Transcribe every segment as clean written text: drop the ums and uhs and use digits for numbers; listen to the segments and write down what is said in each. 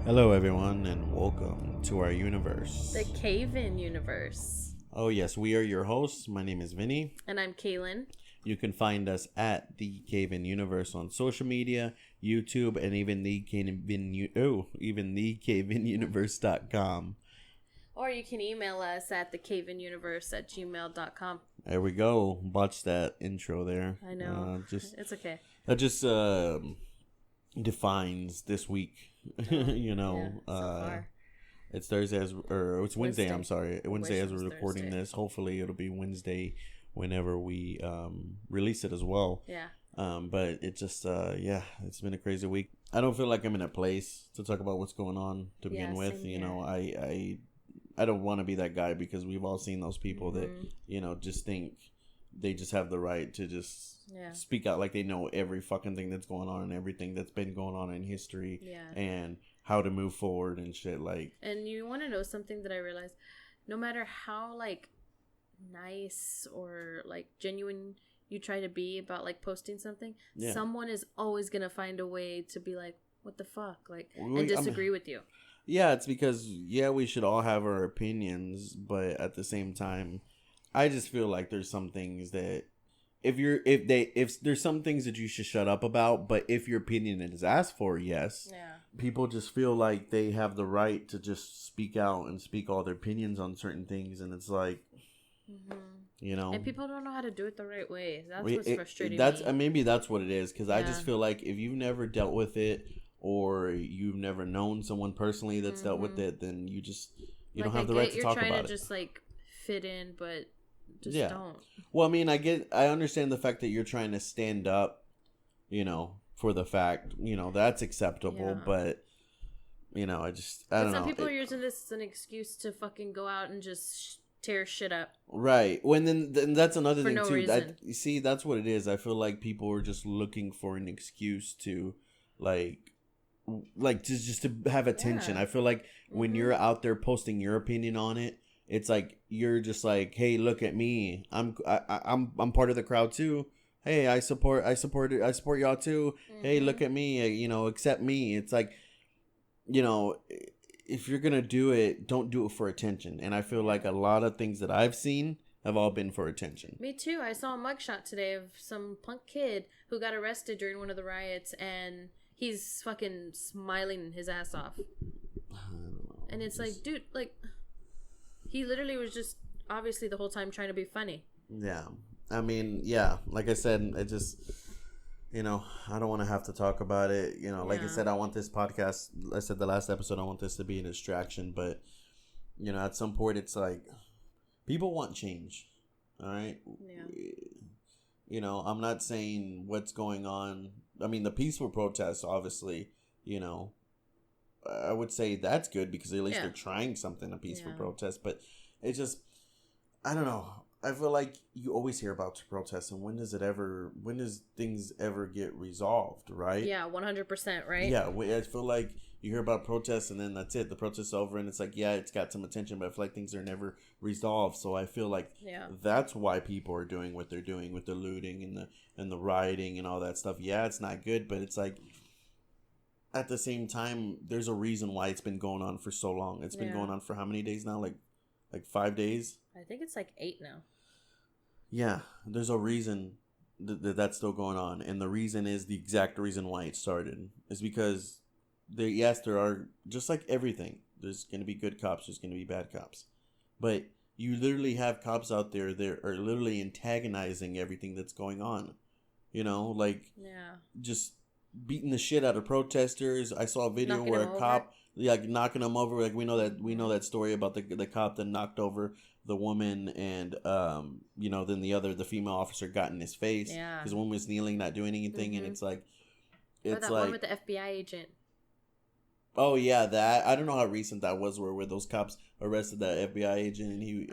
Hello, everyone, and welcome to our universe. The CayVin Universe. Oh, yes, we are your hosts. My name is Vinny. And I'm Caylin. You can find us at the CayVin Universe on social media, YouTube, and even the CayVinUniverse.com. Or you can email us at thecayvinuniverse@gmail.com. There we go. Botched that intro there. I know. It's okay. That just defines this week. You know, so far. It's Thursday it's Wednesday. I'm sorry, Wednesday as we're recording Thursday. This. Hopefully, it'll be Wednesday whenever we release it as well. Yeah. But it just it's been a crazy week. I don't feel like I'm in a place to talk about what's going on to begin with. You know, I don't want to be that guy because we've all seen those people that just think they just have the right to just speak out like they know every fucking thing that's going on and everything that's been going on in history and how to move forward and shit. Like, and you want to know something that I realized? No matter how like nice or like genuine you try to be about like posting something, someone is always gonna find a way to be like, what the fuck, like, and disagree with you. Yeah, it's because we should all have our opinions, but at the same time, I just feel like there's some things that if there's some things that you should shut up about, but if your opinion is asked for, people just feel like they have the right to just speak out and speak all their opinions on certain things, and it's like, and people don't know how to do it the right way. That's what's frustrating. Maybe that's what it is, because I just feel like if you've never dealt with it or you've never known someone personally that's dealt with it, then you don't have the right to talk about it. You're trying to just like fit in, but just don't. Well, I mean, I understand the fact that you're trying to stand up, for the fact, that's acceptable, but I don't know. Some people are using this as an excuse to fucking go out and just tear shit up. Right. When then that's another thing too. Reason. That's what it is. I feel like people are just looking for an excuse to just to have attention. I feel like when you're out there posting your opinion on it, it's like you're just like, hey, look at me. I'm part of the crowd too. Hey, I support y'all too. Hey, look at me. Accept me. It's like, if you're gonna do it, don't do it for attention. And I feel like a lot of things that I've seen have all been for attention. Me too. I saw a mugshot today of some punk kid who got arrested during one of the riots, and he's fucking smiling his ass off. I don't know. And it's like, dude, like, he literally was just obviously the whole time trying to be funny. Yeah. I mean, like I said, it just, I don't want to have to talk about it. Like I said, I want this podcast, I said the last episode, I want this to be a distraction. But, at some point, it's like, people want change. All right? Yeah. I'm not saying what's going on. I mean, the peaceful protests, obviously, I would say that's good because at least they're trying something, a peaceful protest. But it just, I don't know. I feel like you always hear about protests, and when does things ever get resolved, right? Yeah, 100%, right? Yeah, I feel like you hear about protests, and then that's it. The protest's over, and it's like, it's got some attention, but I feel like things are never resolved. So I feel like that's why people are doing what they're doing with the looting and the rioting and all that stuff. Yeah, it's not good, but it's like, at the same time, there's a reason why it's been going on for so long. It's been going on for how many days now? Like 5 days? I think it's like 8 now. Yeah, there's a reason that's still going on. And the reason is the exact reason why it started. Is because, there are, just like everything, there's going to be good cops, there's going to be bad cops. But you literally have cops out there that are literally antagonizing everything that's going on. Just beating the shit out of protesters. I saw a video where a cop knocking them over. Like we know that story about the cop that knocked over the woman, and then the female officer got in his face because the woman was kneeling, not doing anything, and it's like one with the FBI agent. Oh yeah, that I don't know how recent that was. Where those cops arrested that FBI agent, and he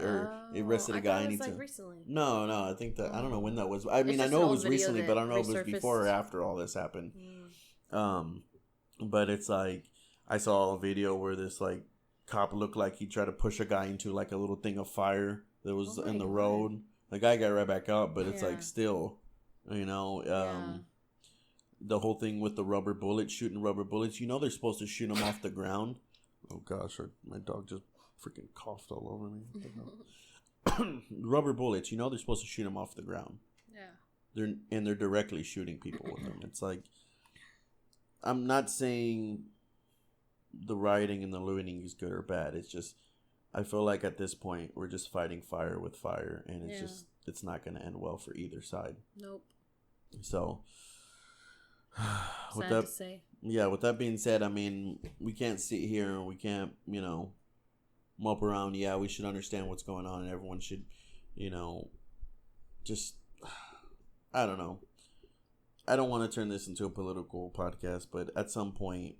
arrested a guy. It was recently. No, I think that I don't know when that was. I mean, I know it was recently, but I don't know if it was before or after all this happened. But it's like I saw a video where this like cop looked like he tried to push a guy into like a little thing of fire that was in the road. The guy got right back up, but it's like still, the whole thing with the rubber bullets, shooting rubber bullets. You know they're supposed to shoot them off the ground. Oh gosh, my dog just freaking coughed all over me. Rubber bullets. You know they're supposed to shoot them off the ground. Yeah. They're directly shooting people with them. It's like, I'm not saying the rioting and the looting is good or bad. It's just, I feel like at this point we're just fighting fire with fire, and it's not going to end well for either side. Nope. So, sad to say. Yeah, with that being said, I mean, we can't sit here and we can't, mope around. Yeah, we should understand what's going on, and everyone should, just, I don't know. I don't want to turn this into a political podcast, but at some point,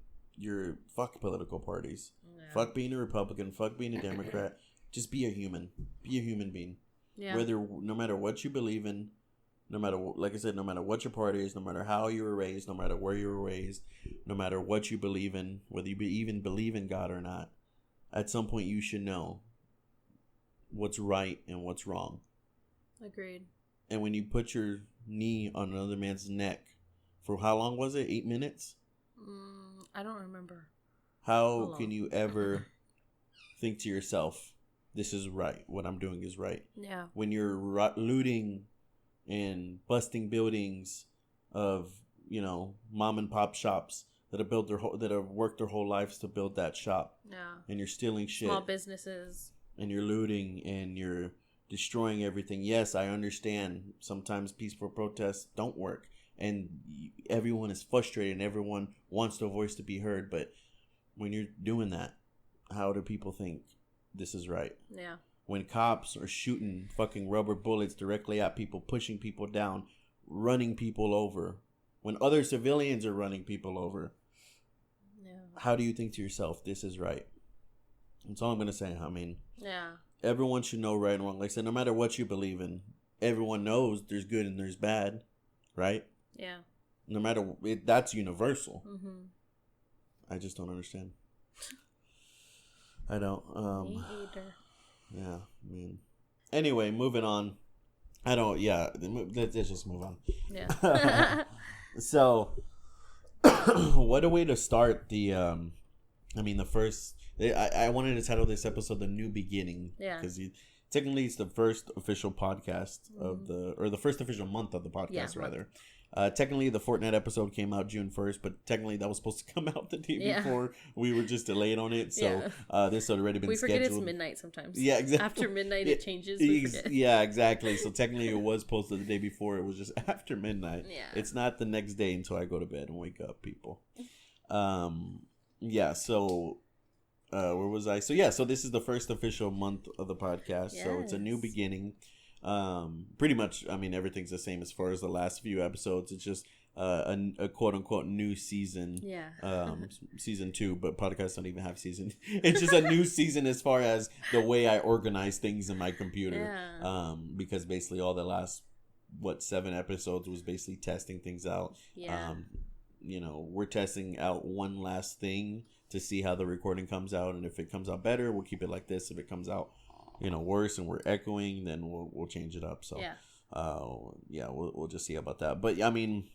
fuck political parties. Yeah. Fuck being a Republican. Fuck being a Democrat. Just be a human. Be a human being. Yeah. No matter what you believe in, no matter, like I said, no matter what your party is, no matter how you were raised, no matter where you were raised, no matter what you believe in, whether you even believe in God or not, at some point you should know what's right and what's wrong. Agreed. And when you put your knee on another man's neck, for how long was it? 8 minutes? I don't remember. How can you ever think to yourself, this is right, what I'm doing is right? Yeah. When you're looting and busting buildings of, mom and pop shops that have worked their whole lives to build that shop. Yeah. And you're stealing shit. Small businesses. And you're looting and you're destroying everything. Yes, I understand sometimes peaceful protests don't work, and everyone is frustrated and everyone wants their voice to be heard, but when you're doing that, how do people think this is right? Yeah. When cops are shooting fucking rubber bullets directly at people, pushing people down, running people over, when other civilians are running people over, how do you think to yourself, this is right? That's all I'm going to say. I mean, everyone should know right and wrong. Like I said, no matter what you believe in, everyone knows there's good and there's bad, right? Yeah. No matter, that's universal. Mm-hmm. I just don't understand. I don't. Me either. Yeah, I mean. Anyway, moving on. Let's just move on. Yeah. So, what a way to start the first. I wanted to title this episode "The New Beginning." Yeah. Because technically, it's the first official podcast of the first official month of the podcast, rather. Technically, the Fortnite episode came out June 1st, but technically that was supposed to come out the day before. We were just delayed on it, so this had already been scheduled. We forget it's midnight sometimes. Yeah, exactly. After midnight, it changes. We forget. Yeah, exactly. So technically, it was posted the day before. It was just after midnight. Yeah. It's not the next day until I go to bed and wake up, people. Yeah. So, where was I? So this is the first official month of the podcast. Yes. So it's a new beginning. Pretty much, I mean, everything's the same as far as the last few episodes. It's just a quote unquote new season. Yeah. Season 2, but podcasts don't even have season. It's just a new season as far as the way I organize things in my computer. Yeah. Because basically all the last 7 episodes was basically testing things out. Yeah. We're testing out one last thing to see how the recording comes out, and if it comes out better, we'll keep it like this. If it comes out worse and we're echoing, then we'll change it up. So we'll just see about that. But I mean,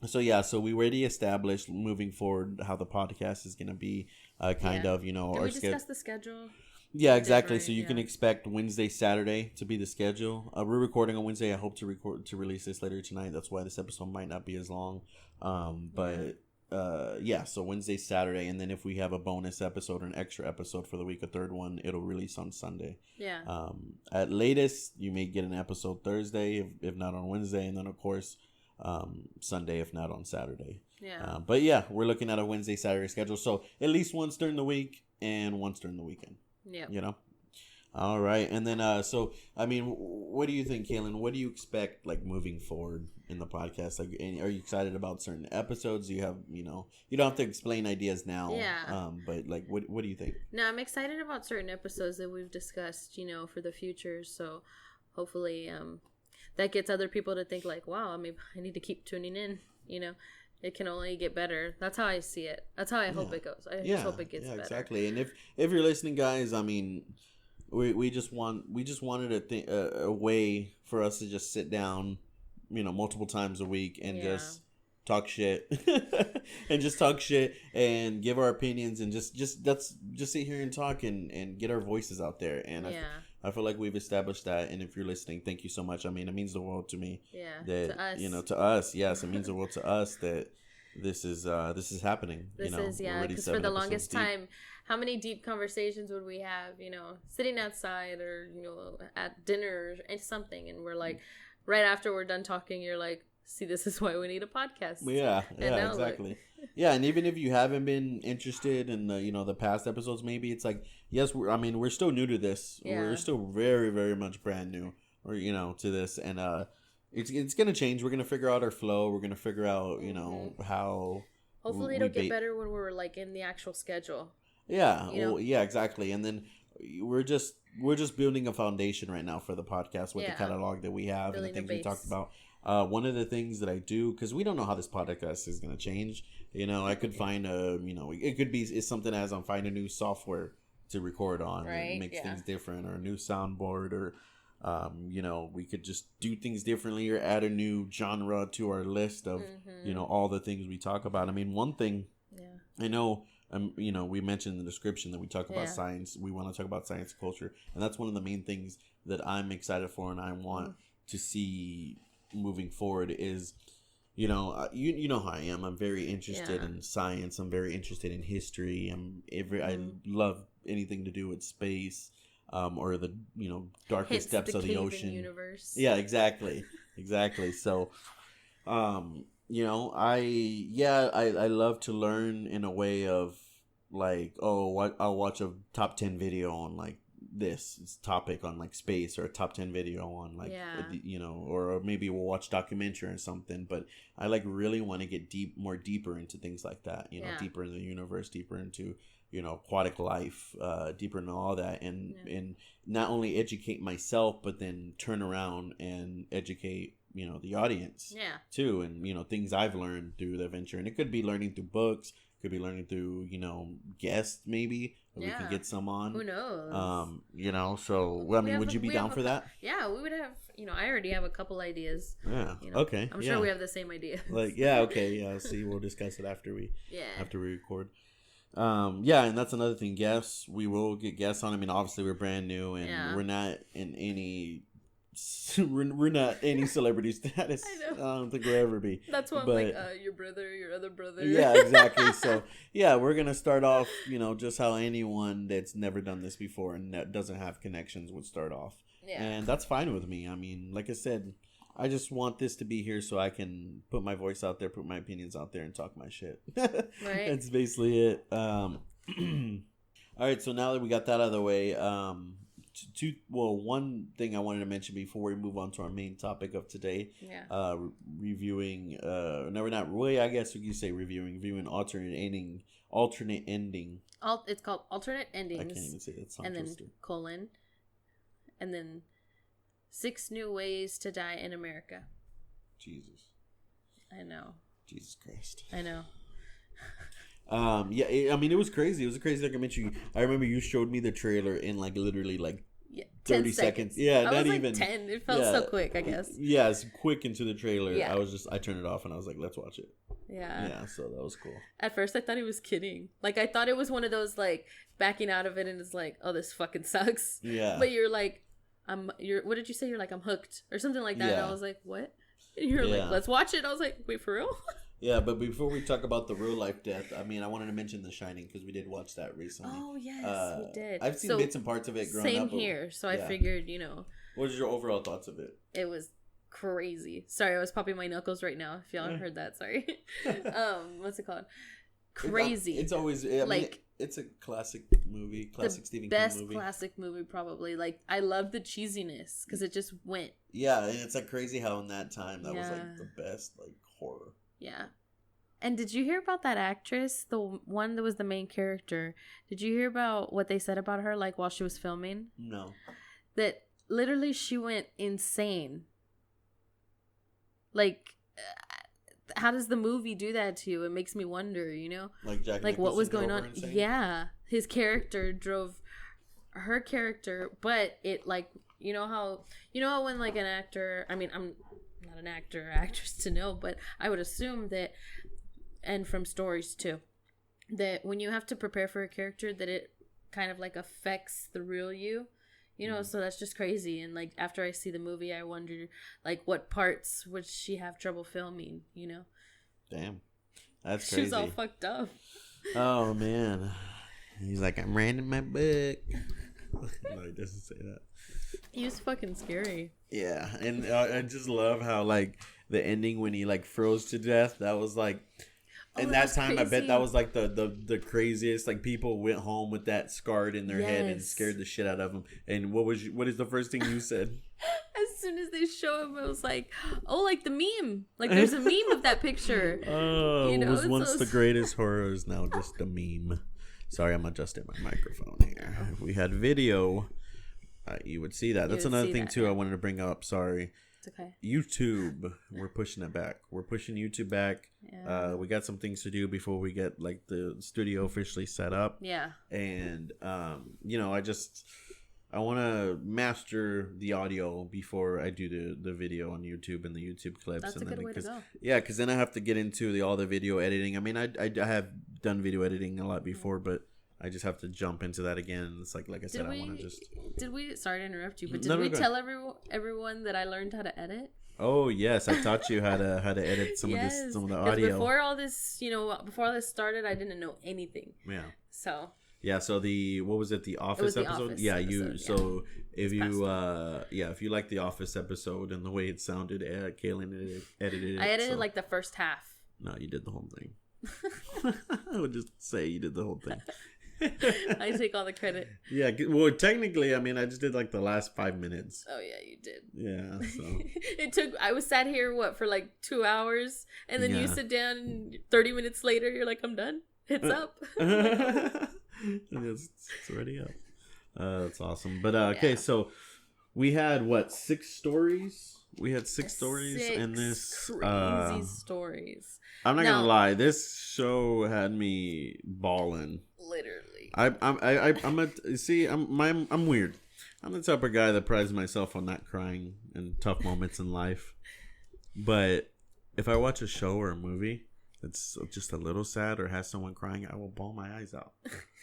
so we already established moving forward how the podcast is going to be kind of, Did our we discuss the schedule? Yeah, exactly. So you can expect Wednesday, Saturday to be the schedule. We're recording on Wednesday. I hope to release this later tonight. That's why this episode might not be as long. So Wednesday, Saturday, and then if we have a bonus episode or an extra episode for the week, a third one, it'll release on Sunday. Yeah. At latest, you may get an episode Thursday, if not on Wednesday, and then of course, Sunday, if not on Saturday. Yeah. But yeah, we're looking at a Wednesday, Saturday schedule, so at least once during the week and once during the weekend. Yeah. All right, and then so I mean, what do you think, Caylin? What do you expect moving forward in the podcast? Are you excited about certain episodes? You have you don't have to explain ideas now. Yeah. But what do you think? No, I'm excited about certain episodes that we've discussed. For the future. So hopefully, that gets other people to think wow, I mean, I need to keep tuning in. It can only get better. That's how I see it. That's how I hope it goes. I just hope it gets better. Exactly. And if you're listening, guys, I mean. We just wanted a way for us to just sit down, multiple times a week and just talk shit and just talk shit and give our opinions and just sit here and talk and get our voices out there. And I feel like we've established that. And if you're listening, thank you so much. I mean, it means the world to me. Yeah. That, to us. You know, to us. Yes. It means the world to us that this is happening. This is, because for the longest time, how many deep conversations would we have, you know, sitting outside or, you know, at dinner or something. And we're like, right after we're done talking, you're like, see, this is why we need a podcast. Yeah, exactly. Yeah, and even if you haven't been interested in the, you know, the past episodes, maybe it's like, yes, we're still new to this. Yeah. We're still very, very much brand new, or, you know, to this, and it's gonna change. We're gonna figure out our flow. We're gonna figure out, you know, how. Hopefully, it'll get better when we're like in the actual schedule. Yeah. You know? Well, yeah. Exactly. And then we're just building a foundation right now for the podcast with the catalog that we have and the things we talked about. One of the things that I do, because we don't know how this podcast is going to change, you know, I could find you know, it could be it's something as I'm finding a new software to record on, right? It makes things different, or a new soundboard, or, you know, we could just do things differently or add a new genre to our list of, you know, all the things we talk about. I mean, one thing I know, you know, we mentioned in the description that we talk about science. We want to talk about science and culture. And that's one of the main things that I'm excited for and I want to see moving forward is, you know, you know how I am. I'm very interested in science. I'm very interested in history. I love anything to do with space, or the, you know, darkest depths of the CayVin ocean. Universe. Yeah, exactly. So, you know, I love to learn in a way of like, I'll watch a top 10 video on like this topic on like space, or a top 10 video on like, you know, or maybe we'll watch documentary or something. But I like really want to get deeper into things like that, you know, deeper in the universe, deeper into, you know, aquatic life, deeper into all that, and not only educate myself, but then turn around and educate, you know, the audience too, and, you know, things I've learned through the adventure. And it could be learning through books, could be learning through, you know, guests maybe, or we could get some on. Who knows? You know, so I mean, would you be down for that? Yeah, we would have. You know, I already have a couple ideas. Yeah. You know, okay. I'm sure we have the same ideas. Like, yeah. Okay. Yeah. See, we'll discuss it after we record. Yeah, and that's another thing. Guests, we will get guests on. I mean, obviously we're brand new, and we're not in any. We're not any celebrity status. I don't think we'll ever be. That's why I'm like, your brother, your other brother. Yeah, exactly. So, yeah, we're going to start off, you know, just how anyone that's never done this before and that doesn't have connections would start off. Yeah. And that's fine with me. I mean, like I said, I just want this to be here so I can put my voice out there, put my opinions out there, and talk my shit. Right. That's basically it. All right, so now that we got that out of the way, one thing I wanted to mention before we move on to our main topic of today, reviewing, no, we're not really, I guess you could say reviewing alternate ending. It's called alternate endings. I can't even say that. And then colon, and then 6 new ways to die in America. Jesus. I know. Jesus Christ. I know. Yeah, I mean, it was crazy. It was a crazy documentary. I remember you showed me the trailer in like literally like 30 seconds. Yeah, not even 10. It felt so quick, I guess. Yeah, it's quick into the trailer. Yeah. I turned it off and I was like, let's watch it. Yeah. Yeah, so that was cool. At first I thought he was kidding. Like, I thought it was one of those like backing out of it and it's like, oh, this fucking sucks. Yeah. But you're like, what did you say? You're like, I'm hooked or something like that. Yeah. And I was like, what? And you're like, let's watch it. I was like, wait, for real? Yeah, but before we talk about the real life death, I mean, I wanted to mention The Shining because we did watch that recently. Oh, yes, we did. I've seen bits and parts of it growing up. Same here, so I figured, you know. What was your overall thoughts of it? It was crazy. Sorry, I was popping my knuckles right now. If y'all haven't heard that, sorry. What's it called? Crazy. It's always, it's a classic movie, Stephen King movie. Best classic movie, probably. Like, I love the cheesiness because it just went. Yeah, and it's like crazy how in that time that was like the best, like, horror. Yeah. And did you hear about that actress, the one that was the main character? Did you hear about what they said about her, like, while she was filming? No. That literally she went insane. Like, how does the movie do that to you? It makes me wonder, you know? Like Jack Nicholson, what was going on? Yeah. His character drove her character, but it, like, You know how when like an actor, I mean, I'm not an actor or actress to know, but I would assume that, and from stories too, that when you have to prepare for a character, that it kind of like affects the real you. You know, so that's just crazy. And like after I see the movie, I wonder like what parts would she have trouble filming, you know? Damn. That's crazy. She's all fucked up. Oh man. He's like, I'm writing my book. No, he doesn't say that. He was fucking scary. Yeah, and I just love how like the ending when he like froze to death, that was like and that time, crazy. I bet that was like the craziest. Like people went home with that scarred in their head and scared the shit out of them. And what is the first thing you said? As soon as they show him, I was like, "Oh, like the meme. Like there's a meme of that picture." Oh, you know, it was once the greatest horror is now just a meme. Sorry, I'm adjusting my microphone here. If we had video, you would see that. That's another thing too. I wanted to bring up. Sorry. Okay. YouTube, we're pushing it back. We're pushing YouTube back. Yeah. We got some things to do before we get like the studio officially set up. Yeah. And you know, I want to master the audio before I do the video on YouTube and the YouTube clips. That's and a good way to go. Yeah, because then I have to get into all the video editing. I mean, I have done video editing a lot before, but I just have to jump into that again. It's like I said, I want to just. Did we? Sorry to interrupt you, but did we tell everyone that I learned how to edit? Oh yes, I taught you how to edit some of the audio. Before all this, before all this started, I didn't know anything. Yeah. So. Yeah. So what was it? The Office episode. Office yeah. Episode, So if you like the Office episode and the way it sounded, Caylin edited it. I edited like the first half. No, you did the whole thing. I would just say you did the whole thing. I take all the credit. Yeah, well, technically, I mean, I just did like the last 5 minutes. Oh yeah, you did. Yeah, so I was sat here for like 2 hours, and then you sit down, and 30 minutes later, you're like, I'm done. It's up. It's already up. That's awesome. But okay, so we had 6 stories. We had 6 stories in this crazy stories. I'm not gonna lie. This show had me balling. Literally. I'm weird. I'm the type of guy that prides myself on not crying in tough moments in life. But if I watch a show or a movie that's just a little sad or has someone crying, I will bawl my eyes out.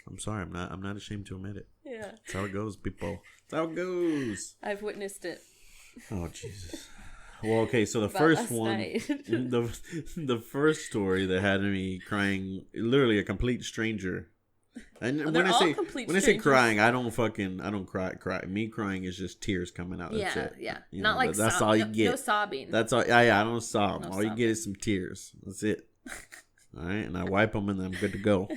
I'm sorry. I'm not ashamed to admit it. Yeah. That's how it goes, people. That's how it goes. I've witnessed it. Oh Jesus. Well, okay, so the first one, the first story that had me crying, literally a complete stranger. And when I say crying, I don't cry. Me crying is just tears coming out. That's it. Yeah. Not like that's all you get. No sobbing. That's all. Yeah, I don't sob. No all you get is some tears. That's it. All right, and I wipe them and I'm good to go.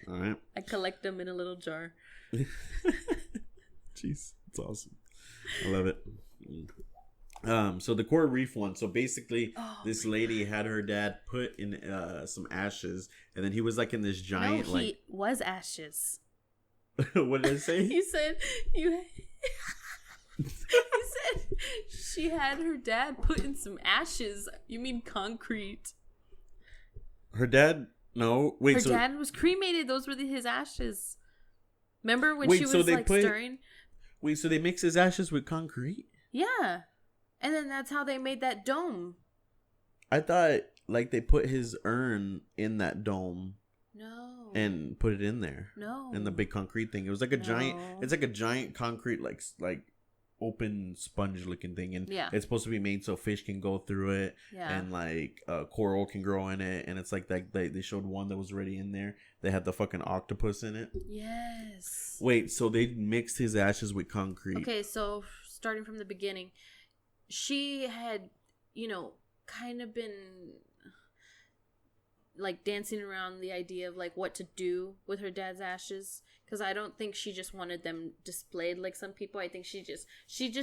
All right. I collect them in a little jar. Jeez, it's awesome. I love it. So the coral reef one. So basically, this lady had her dad put in some ashes, and then he was like in this giant. No, he was ashes. What did I say? You said you. You said she had her dad put in some ashes. You mean concrete? Her dad? No, wait. Her dad was cremated. Those were his ashes. Remember when she was stirring? Wait, so they mix his ashes with concrete? Yeah. And then that's how they made that dome. I thought like they put his urn in that dome. No. And put it in there. No. In the big concrete thing. It was like a giant. It's like a giant concrete like open sponge looking thing, and it's supposed to be made so fish can go through it, and like coral can grow in it, and it's like that. They showed one that was already in there. They had the fucking octopus in it. Yes. Wait, so they mixed his ashes with concrete. Okay, so starting from the beginning. She had, kind of been like dancing around the idea of like what to do with her dad's ashes, because I don't think she just wanted them displayed like some people. I think she just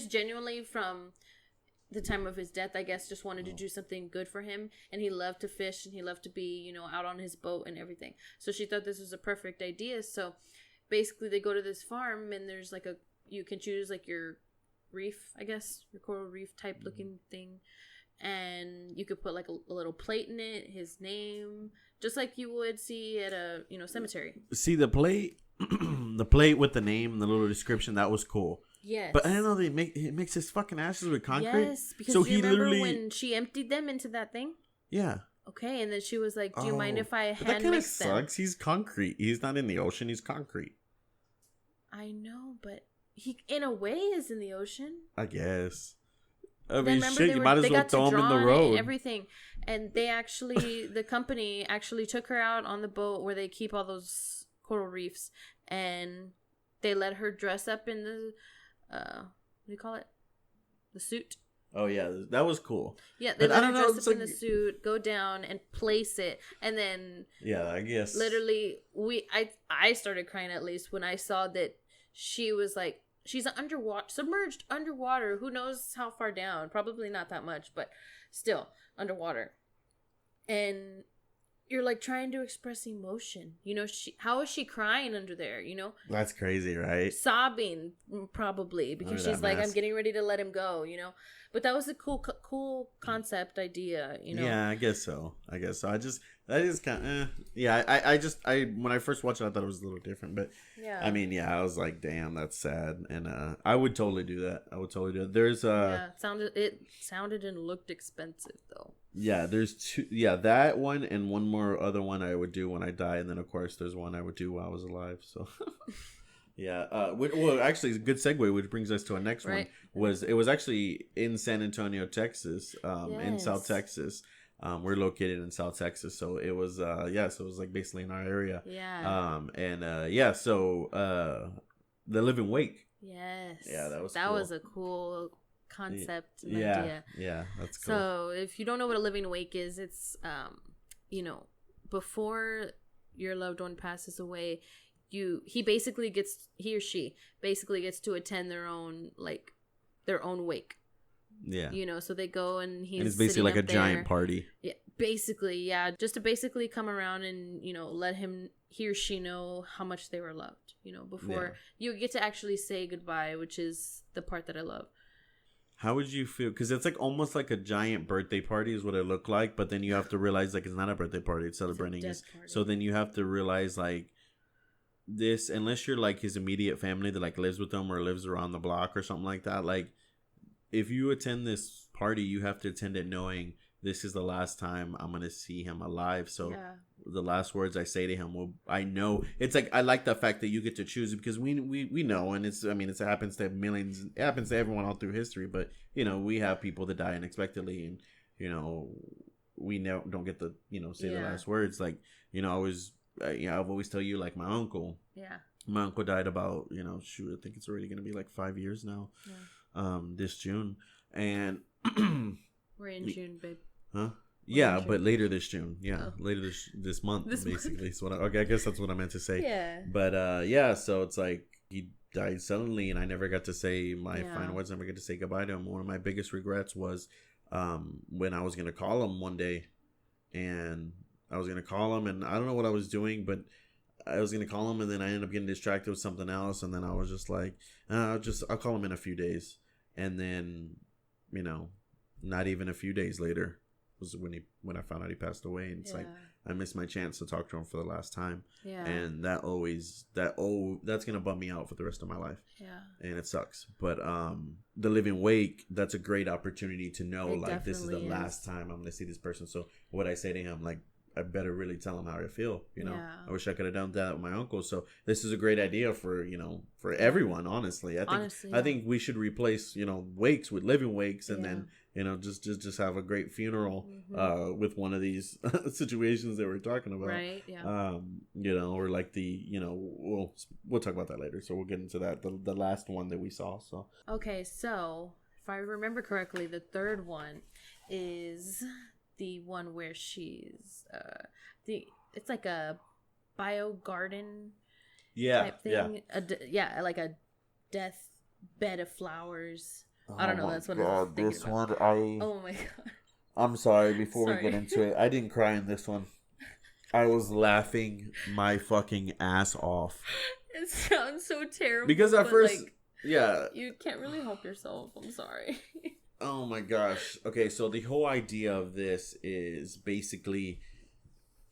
genuinely, from the time of his death, I guess, just wanted to do something good for him, and he loved to fish and he loved to be out on his boat and everything. So she thought this was a perfect idea. So basically they go to this farm, and there's like you can choose like your reef, I guess, your coral reef type looking thing, and you could put like a little plate in it, his name, just like you would see at a cemetery. See the plate the plate with the name and the little description, that was cool. Yes. But I don't know. He makes his fucking ashes with concrete. Yes, because so you remember when she emptied them into that thing? Yeah. Okay, and then she was like, "Do you mind if I hand mix them?" That kind of sucks. He's concrete. He's not in the ocean. He's concrete. I know, but he, in a way, is in the ocean. I guess. I mean, shit, you might as well throw him in the road. And everything. And they actually, the company actually took her out on the boat where they keep all those coral reefs. And they let her dress up in the, what do you call it? The suit. Oh, yeah. That was cool. Yeah, they let her dress up in the suit, go down and place it. And then... Yeah, I guess. Literally, I started crying at least when I saw that she was like, she's submerged underwater. Who knows how far down? Probably not that much, but still underwater. And you're like trying to express emotion. You know, how is she crying under there? You know, that's crazy, right? Sobbing probably because she's like, I'm getting ready to let him go. You know, but that was a cool concept idea. You know, yeah, I guess so. I just kind of, yeah. I when I first watched it, I thought it was a little different, but yeah. I mean, yeah, I was like, damn, that's sad, and I would totally do that. There's it sounded and looked expensive though. Yeah, there's two. Yeah, that one and one more other one I would do when I die, and then of course there's one I would do while I was alive. So. Yeah. Well, actually, it's a good segue, which brings us to our next one. It was actually in San Antonio, Texas, in South Texas. We're located in South Texas, so it was so it was like basically in our area. Yeah. So the Living Wake. Yes. Yeah, that cool. Was a cool concept and idea. Yeah, that's cool. So if you don't know what a living wake is, it's before your loved one passes away, he or she basically gets to attend their own wake. Yeah. You know, so they go and it's basically like a giant party. Yeah, basically, yeah, just to basically come around and, you know, let he or she know how much they were loved, you know, before you get to actually say goodbye, which is the part that I love. How would you feel? Because it's like almost like a giant birthday party is what it looked like, but then you have to realize like it's not a birthday party, it's celebrating his. So then you have to realize like this, unless you're like his immediate family that like lives with him or lives around the block or something like that, like if you attend this party, you have to attend it knowing this is the last time I'm gonna see him alive. So the last words I say to him I know it's like I like the fact that you get to choose it because we know, and it happens to millions, it happens to everyone all through history, but you know, we have people that die unexpectedly, and you know, we don't get to, you know, say the last words. Like, you know, I've always tell you, like my uncle died about, you know, I think it's already gonna be like 5 years now. This June, and we're in June, babe. Huh? Yeah, but later this June. Yeah, later this month, basically. So I guess that's what I meant to say. Yeah. But so it's like he died suddenly, and I never got to say my final words. Never get to say goodbye to him. One of my biggest regrets was when I was gonna call him one day, and I was gonna call him, and I don't know what I was doing, but I was gonna call him, and then I ended up getting distracted with something else, and then I was just like, I'll call him in a few days, and then, you know, not even a few days later was when I found out he passed away, and it's like I missed my chance to talk to him for the last time, and that's gonna bum me out for the rest of my life, and it sucks. But the living wake, that's a great opportunity to know, like, this is the last time I'm gonna see this person. So what I say to him, like, I better really tell him how I feel, you know. I wish I could have done that with my uncle. So this is a great idea for, you know, for everyone, honestly. I think we should replace, you know, wakes with living wakes, and then, you know, just have a great funeral with one of these situations that we're talking about. Right, you know, or like you know, we'll talk about that later. So we'll get into that, the last one that we saw. So okay, so if I remember correctly, the third one is the one where she's it's like a bio garden type thing. Like a death bed of flowers. I don't know. That's what I was thinking this about. Oh my god. I'm sorry. Before we get into it, I didn't cry in this one. I was laughing my fucking ass off. It sounds so terrible. Because at first, like, yeah, you can't really help yourself. I'm sorry. Oh my gosh. Okay, so the whole idea of this is basically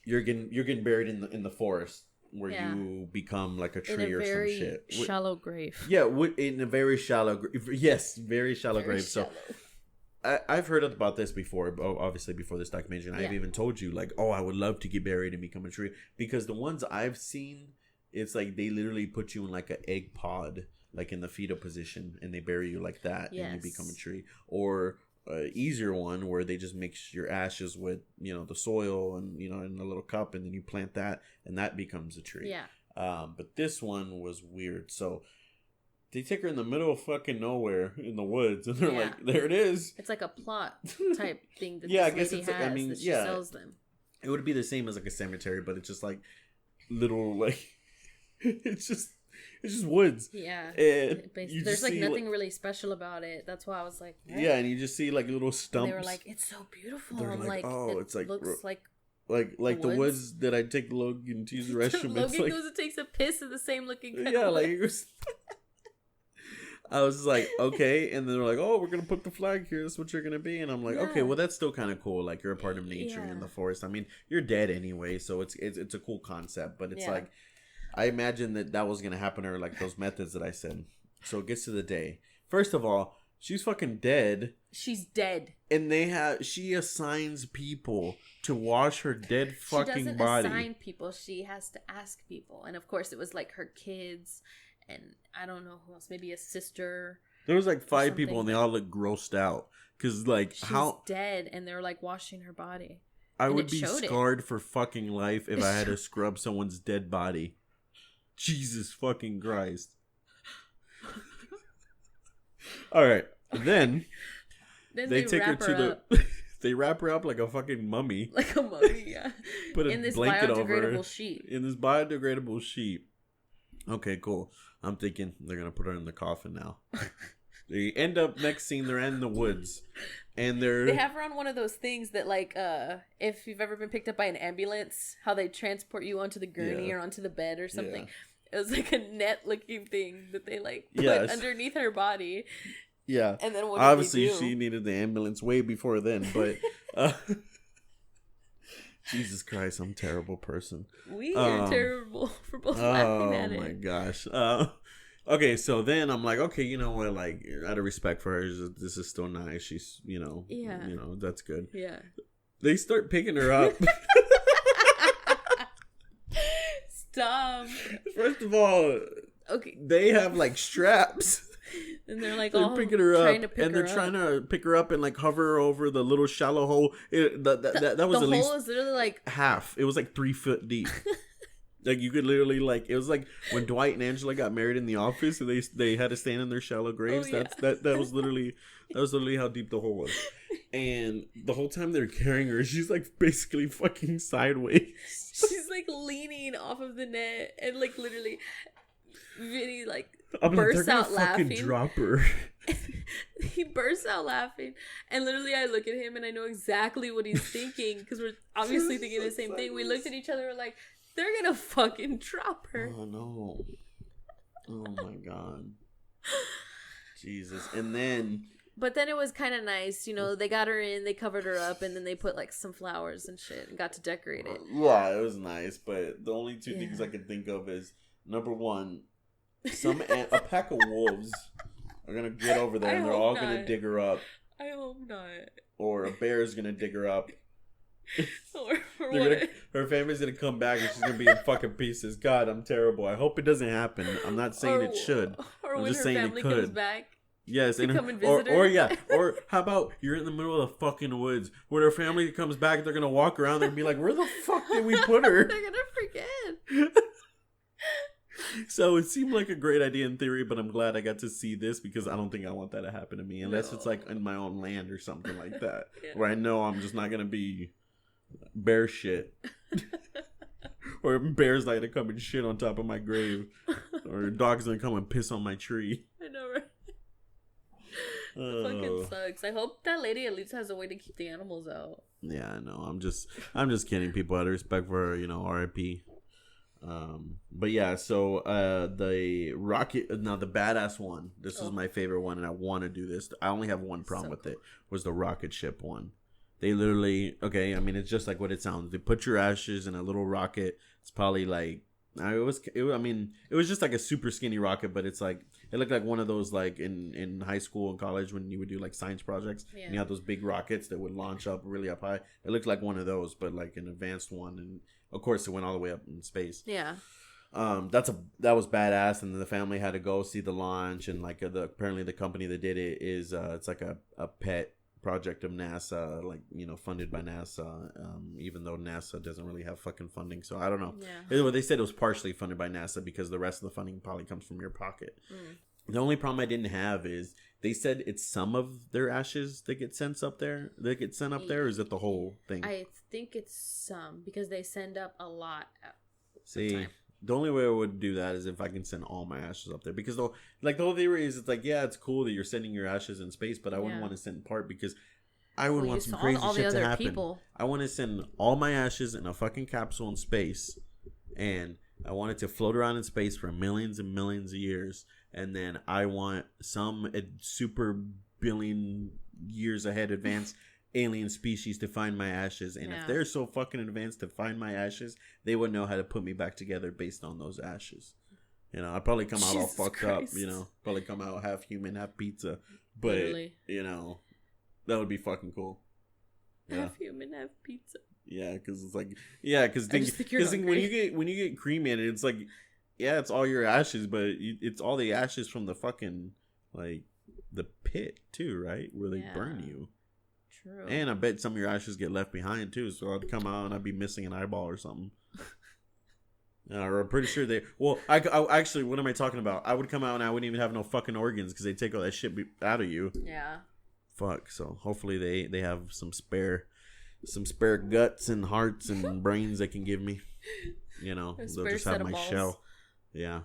you're getting buried in the forest, where you become like a tree or some shit. Shallow grave. Yeah, in a very shallow. Yes, very shallow grave. Shallow. So I've heard about this before. Obviously, before this documentary, and I've even told you like, I would love to get buried and become a tree, because the ones I've seen, it's like they literally put you in like an egg pod, like in the fetal position, and they bury you like that, and you become a tree. Or easier one where they just mix your ashes with the soil and in a little cup, and then you plant that, and that becomes a tree. But this one was weird. So they take her in the middle of fucking nowhere in the woods, and they're like, there it is. It's like a plot type thing that I guess it's has, that she sells them. It would be the same as like a cemetery, but it's just like little like it's just woods. Yeah. There's like nothing really special about it. That's why I was like, what? Yeah, and you just see like little stumps. And they were like, it's so beautiful. They're like, it's like looks like the woods that I take Logan to use the restroom. Logan goes and takes a piss in the same looking kind of like it was. I was like, okay, and then they're like, we're gonna put the flag here. That's what you're gonna be, and I'm like, okay, well that's still kind of cool. Like you're a part of nature in the forest. I mean, you're dead anyway, so it's a cool concept. But it's like, I imagine that was gonna happen to her, like those methods that I said. So it gets to the day. First of all, she's fucking dead. She's dead. And she assigns people to wash her dead fucking body. She doesn't assign people. She has to ask people, and of course, it was like her kids. And I don't know who else, maybe a sister. There was like 5 people, and they all looked grossed out. Because, like, she's dead, and they're, like, washing her body. I would be scarred for fucking life if I had to scrub someone's dead body. Jesus fucking Christ. All right. Then they take her to the... They wrap her up like a fucking mummy. Like a mummy, yeah. Put a blanket over her. In this biodegradable sheet. Okay, cool. I'm thinking they're going to put her in the coffin now. They end up, next scene, they're in the woods. And they have her on one of those things that, like, if you've ever been picked up by an ambulance, how they transport you onto the gurney or onto the bed or something. Yeah. It was like a net-looking thing that they, like, put underneath her body. Yeah. And then obviously, she needed the ambulance way before then, but... Jesus Christ, I'm a terrible person. We are terrible for both laughing at it. Oh my gosh. Okay, so then I'm like, okay, you know what? Like, out of respect for her, this is still nice. She's, that's good. Yeah. They start picking her up. Stop. First of all, okay, they have like straps. And they're like, they're picking her up, and they're trying to pick her up and like hover her over the little shallow hole. That was the at least hole is literally like half. It was like 3 foot deep. Like you could literally it was like when Dwight and Angela got married in The Office, and they had to stand in their shallow graves. That was literally how deep the hole was. And the whole time they're carrying her, she's like basically fucking sideways. She's like leaning off of the net, and like literally, Vinny bursts out laughing. Fucking drop her. He bursts out laughing, and literally I look at him and I know exactly what he's thinking, because we're obviously thinking the same thing. We looked at each other, we're like, they're gonna fucking drop her. Oh no. Oh my god. Jesus. And then but then it was kind of nice, they got her in, they covered her up, and then they put like some flowers and shit and got to decorate it. Yeah, it was nice, but the only two things I can think of is, number one, a pack of wolves are gonna get over there, and they're all gonna dig her up. I hope not. Or a bear's gonna dig her up. Or her family's gonna come back, and she's gonna be in fucking pieces. God, I'm terrible. I hope it doesn't happen. I'm not saying it should. I'm just saying it could. Comes back. Yes, and come and visit her. Or how about you're in the middle of the fucking woods where her family comes back, they're gonna walk around and be like, "Where the fuck did we put her?" They're gonna forget. So it seemed like a great idea in theory, but I'm glad I got to see this, because I don't think I want that to happen to me, unless it's like in my own land or something like that, where I know I'm just not gonna be bear shit. Or bears like to come and shit on top of my grave, or dogs gonna come and piss on my tree. I know, right? It fucking sucks. I hope that lady at least has a way to keep the animals out. Yeah, I know. I'm just kidding, people. Out of respect for her, R.I.P. But yeah, so the rocket, now the badass one, this is my favorite one, and I want to do this. I only have one problem with it, was the rocket ship one. They literally, it's just like what it sounds. They put your ashes in a little rocket. It's probably like I mean, it was just like a super skinny rocket, but it's like it looked like one of those like in high school and college when you would do like science projects. Yeah. And you had those big rockets that would launch up really up high. It looked like one of those, but like an advanced one, and of course it went all the way up in space. Yeah. That was badass, and the family had to go see the launch, and like apparently the company that did it is it's like a pet project of NASA, like, you know, funded by NASA, even though NASA doesn't really have fucking funding, so I don't know. Yeah. They said it was partially funded by NASA because the rest of the funding probably comes from your pocket. The only problem I didn't have is they said it's some of their ashes that get sent up there, or is it the whole thing? I think it's some, because they send up a lot at the time. The only way I would do that is if I can send all my ashes up there. Because the whole theory is, it's like, yeah, it's cool that you're sending your ashes in space, but I wouldn't want to send part because I would want some crazy shit to happen. People. I want to send all my ashes in a fucking capsule in space, and I want it to float around in space for millions and millions of years, and then I want some super billion years ahead advanced alien species to find my ashes, and if they're so fucking advanced to find my ashes, they would know how to put me back together based on those ashes. You know, I'd probably come out all fucked up, you know, probably come out half human, half pizza, but literally. You know, that would be fucking cool. Half human, half pizza. Yeah, because it's like, because when you get cremated, it's like, yeah, it's all your ashes, but it's all the ashes from the fucking like the pit too, right, where they burn you. True. And I bet some of your ashes get left behind too, so I'd come out and I'd be missing an eyeball or something. I'm pretty sure they. Well, I actually, what am I talking about? I would come out and I wouldn't even have no fucking organs because they take all that shit out of you. Yeah. Fuck. So hopefully they have some spare guts and hearts and brains they can give me. You know, they'll just have my shell. Yeah.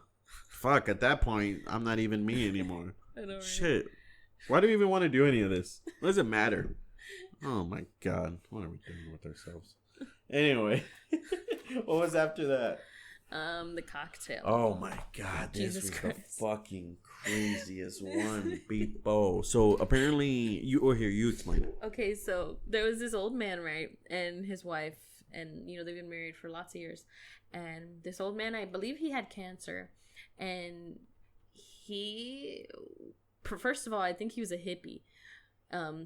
Fuck. At that point, I'm not even me anymore. I know, right? Shit. Why do we even want to do any of this? What does it matter? Oh my god, what are we doing with ourselves? Anyway, what was after that? The cocktail. Oh my god, this was the fucking craziest one, Beepo. So apparently, you explain it. Okay, so there was this old man, right, and his wife, and you know they've been married for lots of years, and this old man, I believe he had cancer, and first of all, I think he was a hippie.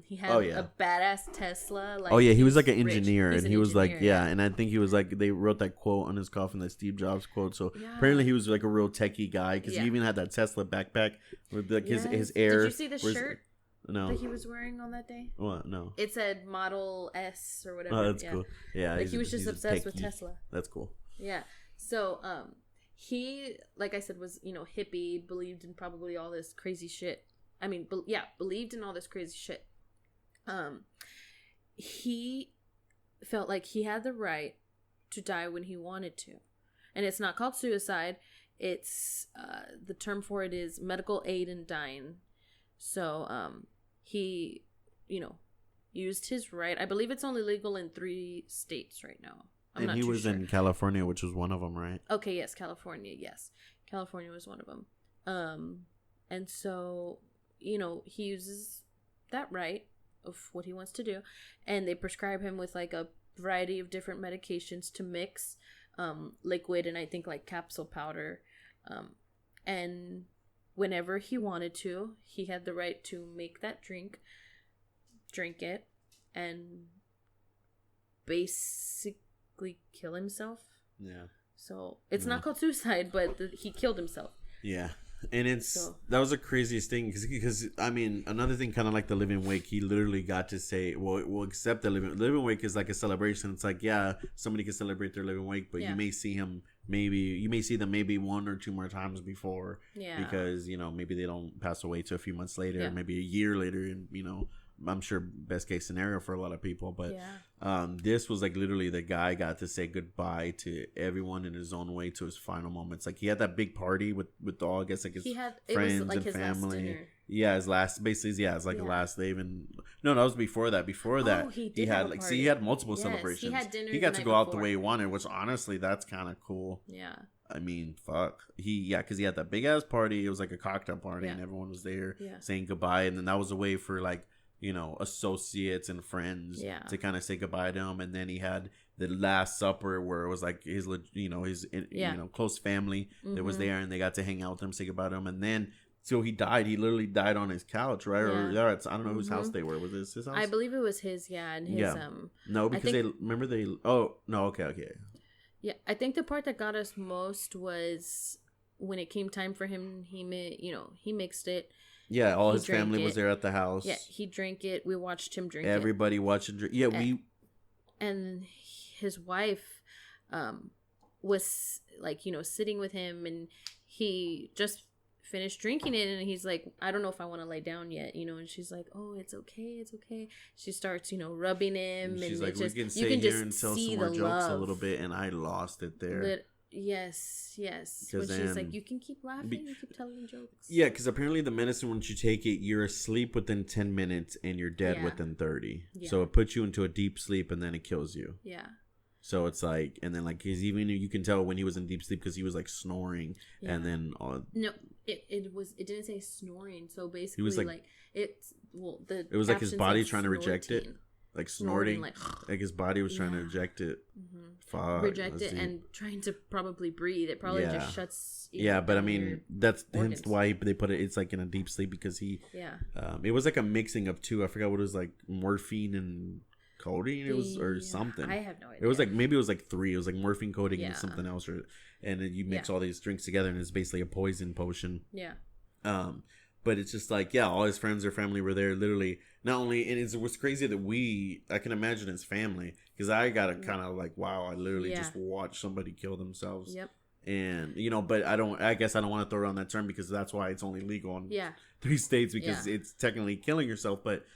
He had a badass Tesla. Like, he was like an engineer, and he was like, and I think he was like, they wrote that quote on his coffin, that Steve Jobs quote. So apparently he was like a real techie guy because he even had that Tesla backpack with like his air. Did you see the shirt? No. That he was wearing on that day? What? No. It said Model S or whatever. Oh, that's cool. Yeah, like he was just obsessed with Tesla. That's cool. Yeah. So he, like I said, was, you know, hippie, believed in probably all this crazy shit. I mean, believed in all this crazy shit. He felt like he had the right to die when he wanted to. And it's not called suicide. It's, the term for it is medical aid in dying. So, he, you know, used his right. I believe it's only legal in 3 states right now. And he was in California, which was one of them, right? Okay, yes, California, yes. California was one of them. And so, you know, he uses that right of what he wants to do, and they prescribe him with like a variety of different medications to mix, liquid and I think like capsule powder, and whenever he wanted to, he had the right to make that drink it, and basically kill himself. Yeah. So it's not called suicide, but he killed himself. Yeah. And that was the craziest thing because I mean, another thing, kind of like the living wake, he literally got to say, we'll accept the living wake is like a celebration. It's like, yeah, somebody can celebrate their living wake, but you may see them maybe 1 or 2 more times before, because, you know, maybe they don't pass away to a few months later, maybe a year later, and, you know, I'm sure best case scenario for a lot of people, but this was like literally the guy got to say goodbye to everyone in his own way to his final moments. Like he had that big party with all, I guess, like his friends and family. His last, basically, it's like the last day. Even no, that was before that. Before that, he had like he had multiple celebrations. He had dinner. He got to go out the way he wanted, which honestly, that's kind of cool. Yeah. I mean, fuck. Because he had that big ass party. It was like a cocktail party, and everyone was there saying goodbye, and then that was a way for like, associates and friends to kind of say goodbye to him. And then he had the Last Supper where it was like his close family that was there, and they got to hang out with him, say goodbye to him. And then so he died. He literally died on his couch, right? Or I don't know whose house they were. Was it his house? I believe it was his. Yeah, and his No, because Oh no, okay. Yeah, I think the part that got us most was when it came time for him. He mixed it. Yeah, all his family was there at the house. Yeah, he drank it. We watched him drink it. Everybody watched him drink. Yeah, and his wife was like, sitting with him, and he just finished drinking it, and he's like, I don't know if I want to lay down yet, and she's like, oh, it's okay. She starts, rubbing him, and she's like, we can stay here and tell some more jokes a little bit, and I lost it there. Yes. When she's like, you can keep laughing, you keep telling jokes. Yeah, because apparently the medicine, once you take it, you're asleep within 10 minutes and you're dead within 30. Yeah. So it puts you into a deep sleep and then it kills you. Yeah. So it's like, and then like, because even you can tell when he was in deep sleep because he was like snoring, and then no, it didn't say snoring. So basically, it was like his body trying to reject it. Like snorting, like his body was trying to reject it. Mm-hmm. Reject it and trying to probably breathe. It probably just shuts. But I mean, that's hence why they put it. It's like in a deep sleep because he. Yeah. It was like a mixing of two. I forgot what it was, like morphine and codeine. It was or something. I have no idea. It was like maybe it was like three. It was like morphine, codeine, and something else, and then you mix all these drinks together, and it's basically a poison potion. Yeah. But it's just like, all his friends or family were there, literally. Not only, and it was crazy that I can imagine his family, because I got to kind of like, wow, I literally just watched somebody kill themselves. Yep. And, but I guess I don't want to throw around that term because that's why it's only legal in 3 states, because it's technically killing yourself. But,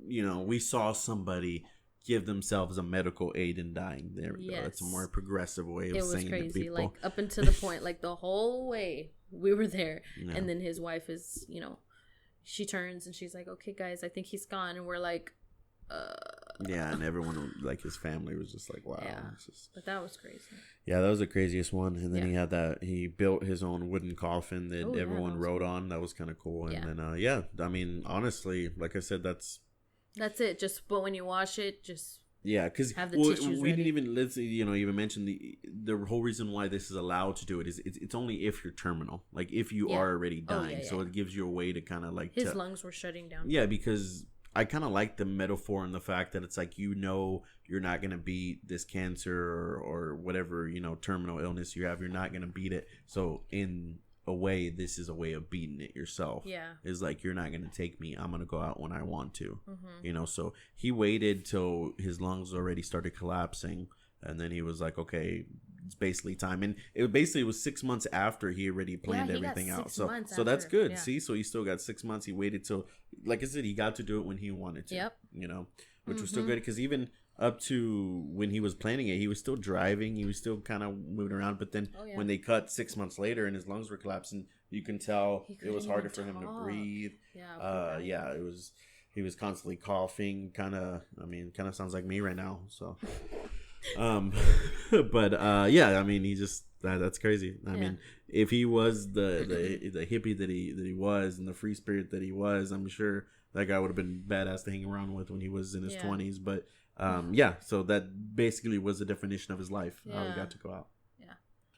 we saw somebody give themselves a medical aid in dying. There we go. It's a more progressive way of saying it. It was crazy. Like up until the point, like the whole way we were there. And then his wife is, she turns and she's like, okay, guys, I think he's gone. And we're like, Yeah, and everyone, like his family was just like, wow. Yeah, but that was crazy. Yeah, that was the craziest one. And then he built his own wooden coffin that everyone rode on. That was kind of cool. And then, I mean, honestly, like I said, that's it. But when you wash it, just because we didn't even even mention the whole reason why this is allowed to do it is it's only if you're terminal, like if you are already dying. So it gives you a way to kind of like his lungs were shutting down. Yeah, because I kind of like the metaphor and the fact that it's like, you're not going to beat this cancer or whatever, terminal illness you have. You're not going to beat it. So in a way, this is a way of beating it yourself. Yeah. It's like, you're not going to take me. I'm going to go out when I want to. Mm-hmm. So he waited till his lungs already started collapsing. And then he was like, okay, it's basically time. And it was 6 months after he already planned everything out. So that's good. Yeah. See, so he still got 6 months. He waited till, like I said, he got to do it when he wanted to. Yep. Which was still good, because even up to when he was planning it, he was still driving. He was still kind of moving around. But then when they cut 6 months later and his lungs were collapsing, you can tell it was harder for him to breathe. Yeah. He was constantly coughing. Kind of sounds like me right now. So. But I mean, he just that's crazy. I mean, if he was the hippie that he was and the free spirit that he was, I'm sure that guy would have been badass to hang around with when he was in his 20s. But so that basically was the definition of his life. We got to go out.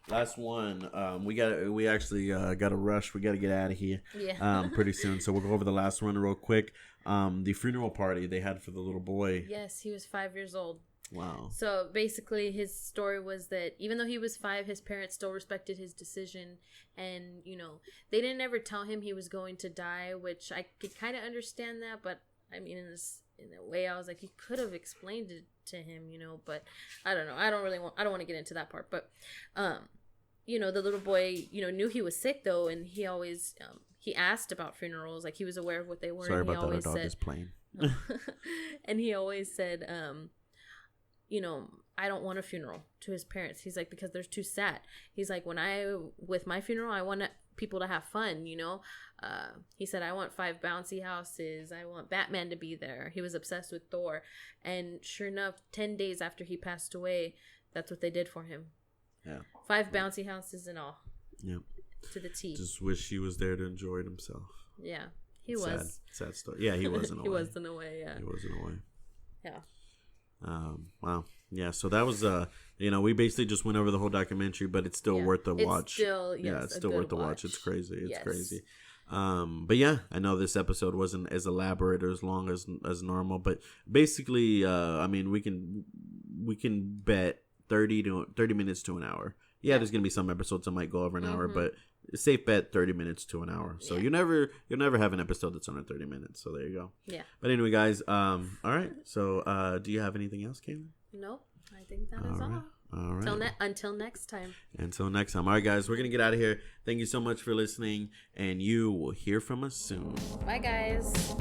Last one. We actually got to rush. We got to get out of here pretty soon. So we'll go over the last one real quick. The funeral party they had for the little boy. Yes, he was 5 years old. Wow. So basically his story was that even though he was 5, his parents still respected his decision. And, they didn't ever tell him he was going to die, which I could kind of understand that. But, I mean, in a way, I was like, you could have explained it to him, but I don't know. I don't want to get into that part. But, the little boy, knew he was sick, though. And he always, he asked about funerals. Like, he was aware of what they were. Sorry about that. Our dog is playing. And he always said, I don't want a funeral to his parents. He's like, because they're too sad. He's like, with my funeral, I want people to have fun, He said, I want 5 bouncy houses. I want Batman to be there. He was obsessed with Thor. And sure enough, 10 days after he passed away, that's what they did for him. Yeah. 5 bouncy houses and all. Yeah. To the T. Just wish he was there to enjoy it himself. Yeah. He was. Sad story. Yeah, he was in a way. He was in a way, yeah. He was in a way. Yeah. Wow. Yeah, so that was, we basically just went over the whole documentary, but it's still worth the watch. It's still worth the watch. It's crazy. It's crazy. But yeah, I know this episode wasn't as elaborate or as long as normal, but basically, I mean, we can bet 30 minutes to an hour. Yeah, there's gonna be some episodes that might go over an hour, but safe bet 30 minutes to an hour. So you'll never have an episode that's under 30 minutes. So there you go. Yeah. But anyway, guys, all right. So do you have anything else, Caylin? Nope. I think that is all. All right. Until next time. Until next time. All right, guys, we're going to get out of here. Thank you so much for listening, and you will hear from us soon. Bye, guys.